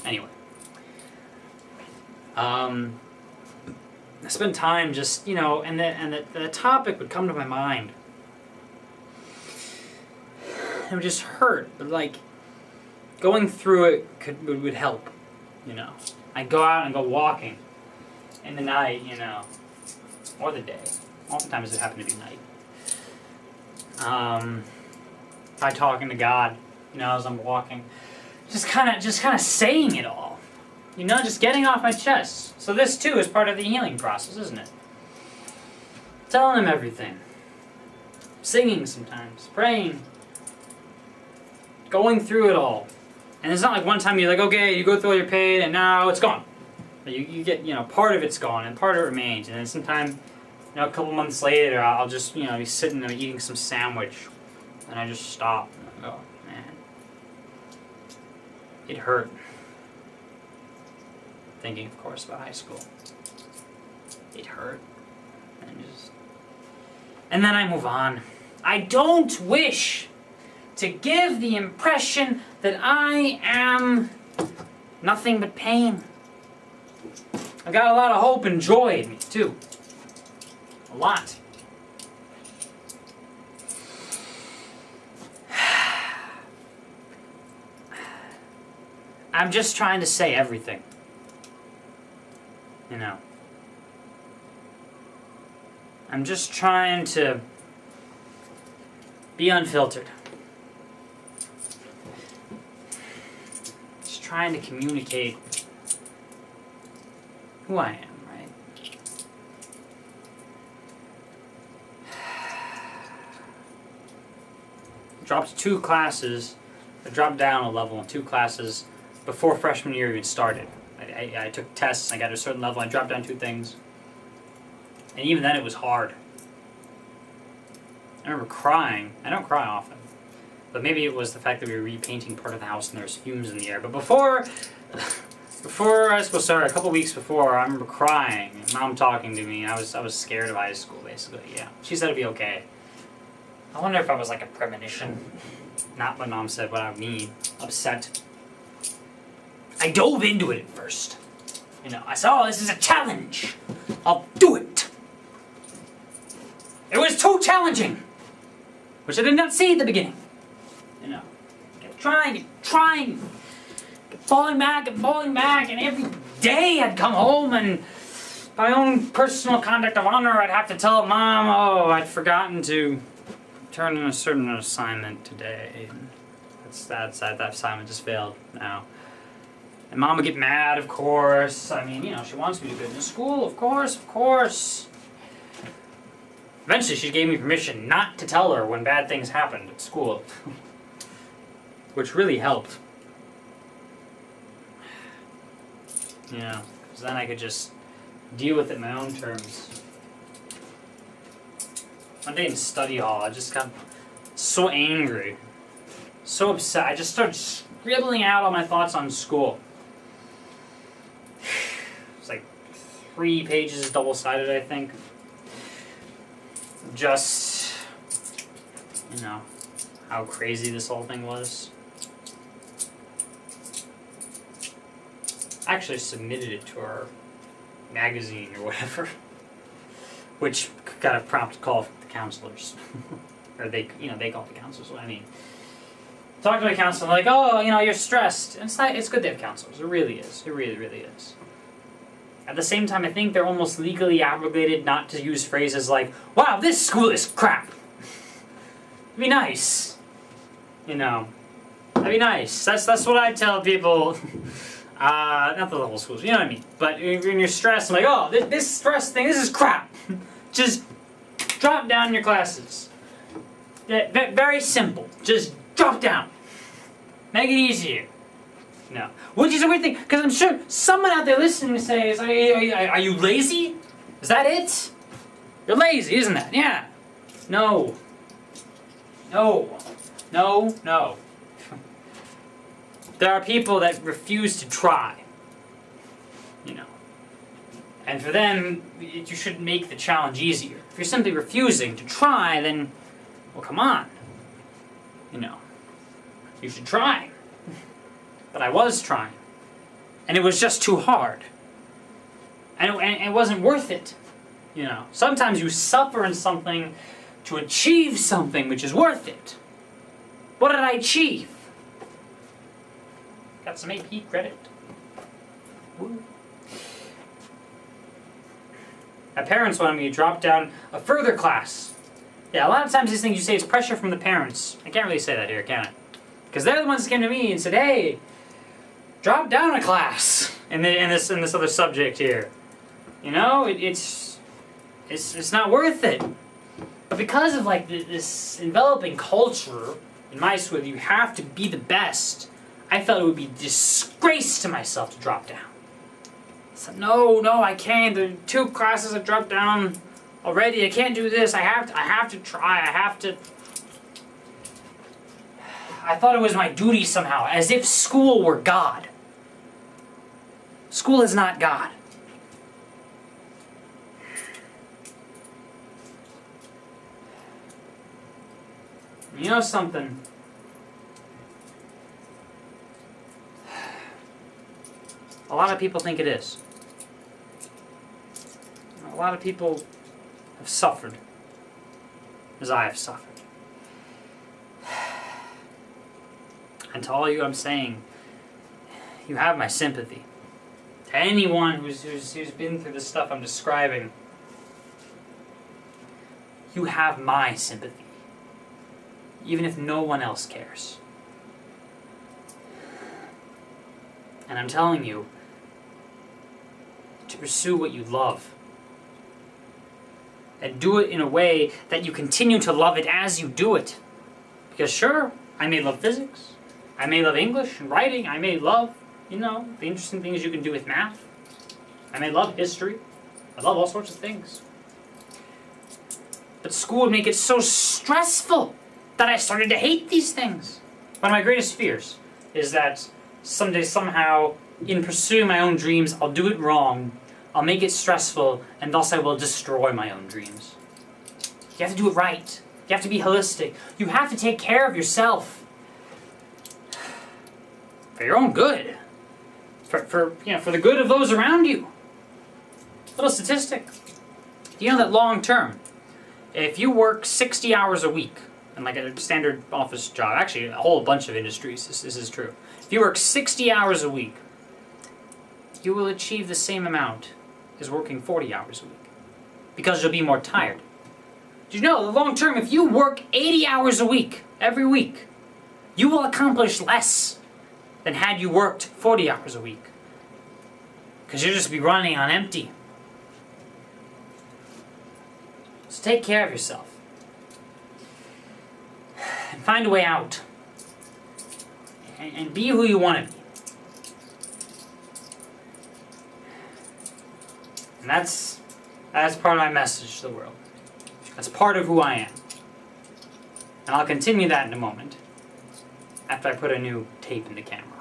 Anyway. I spent time just, and the topic would come to my mind. It would just hurt, but like, going through it would help, I'd go out and go walking in the night, or the day. Oftentimes it happened to be night. By talking to God, as I'm walking. Just kind of saying it all. Just getting off my chest. So this too is part of the healing process, isn't it? Telling him everything. Singing sometimes. Praying. Going through it all. And it's not like one time you're like, okay, you go through all your pain and now it's gone. But you get, part of it's gone and part of it remains. And then sometime, a couple months later, I'll just, be sitting there eating some sandwich. And I just stop. And I go, man. It hurt. Thinking, of course, about high school. It hurt. And then I move on. I don't wish to give the impression that I am nothing but pain. I've got a lot of hope and joy in me, too. A lot. I'm just trying to say everything. I'm just trying to be unfiltered. Just trying to communicate who I am, right? Dropped 2 classes. I dropped down a level in 2 classes before freshman year even started. I took tests, I got to a certain level, I dropped down 2 things. And even then it was hard. I remember crying. I don't cry often. But maybe it was the fact that we were repainting part of the house and there was fumes in the air. But before high school started, a couple weeks before, I remember crying. And Mom talking to me. I was scared of high school, basically, yeah. She said it'd be okay. I wonder if I was like a premonition. Not what Mom said, what I would need. Upset. I dove into it at first. I said, oh, this is a challenge. I'll do it. It was too challenging. Which I did not see at the beginning. Kept trying, kept falling back, and every day I'd come home and by my own personal conduct of honor, I'd have to tell Mom, oh, I'd forgotten to turn in a certain assignment today. That assignment just failed now. And Mom would get mad, of course. I mean, she wants me to do good in school, of course. Eventually, she gave me permission not to tell her when bad things happened at school. Which really helped. Because then I could just deal with it in my own terms. One day in study hall, I just got so angry. So upset. I just started scribbling out all my thoughts on school. It's like 3 pages double-sided, I think. Just, how crazy this whole thing was. I actually submitted it to our magazine or whatever, which got a prompt call from the counselors. Or they call the counselors, what I mean. Talk to my counselor, like, oh, you're stressed. And it's good to have counselors. It really is. It really, really is. At the same time, I think they're almost legally obligated not to use phrases like, wow, this school is crap. It'd be nice. That'd be nice. That's what I tell people. Not the whole schools, you know what I mean. But when you're stressed, I'm like, oh, this stress thing, this is crap. Just drop down your classes. Very simple. Just drop down. Make it easier. No. Which is a weird thing, because I'm sure someone out there listening says, are you lazy? Is that it? You're lazy, isn't that? Yeah. No. There are people that refuse to try. And for them, you should make the challenge easier. If you're simply refusing to try, then, well, come on. You should try. But I was trying. and it was just too hard. And it wasn't worth it. You know, sometimes you suffer in something to achieve something which is worth it. What did I achieve? Got some AP credit. Woo. My parents wanted me to drop down a further class. Yeah, a lot of times these things you say it's pressure from the parents. I can't really say that here, can I? Because they're the ones that came to me and said, "Hey, drop down a class in this other subject here." You know, it's not worth it. But because of like this enveloping culture in my school, you have to be the best. I felt it would be disgrace to myself to drop down. So no, I can't. There are 2 classes I've dropped down already. I can't do this. I have to try. I thought it was my duty somehow, as if school were God. School is not God. You know something? A lot of people think it is. A lot of people have suffered as I have suffered. And to all you, I'm saying, you have my sympathy. To anyone who's been through the stuff I'm describing, you have my sympathy. Even if no one else cares. And I'm telling you, to pursue what you love. And do it in a way that you continue to love it as you do it. Because sure, I may love physics. I may love English and writing. I may love, the interesting things you can do with math. I may love history. I love all sorts of things. But school would make it so stressful that I started to hate these things. One of my greatest fears is that someday, somehow, in pursuing my own dreams, I'll do it wrong, I'll make it stressful, and thus I will destroy my own dreams. You have to do it right. You have to be holistic. You have to take care of yourself. For your own good. For the good of those around you. Little statistic. You know that long term, if you work 60 hours a week, in like a standard office job, actually a whole bunch of industries, this is true. If you work 60 hours a week, you will achieve the same amount as working 40 hours a week. Because you'll be more tired. Did you know, the long term, if you work 80 hours a week, every week, you will accomplish less than had you worked 40 hours a week. Because you'll just be running on empty. So take care of yourself. And find a way out. And be who you want to be. And that's part of my message to the world. That's part of who I am. And I'll continue that in a moment, after I put a new tape in the camera.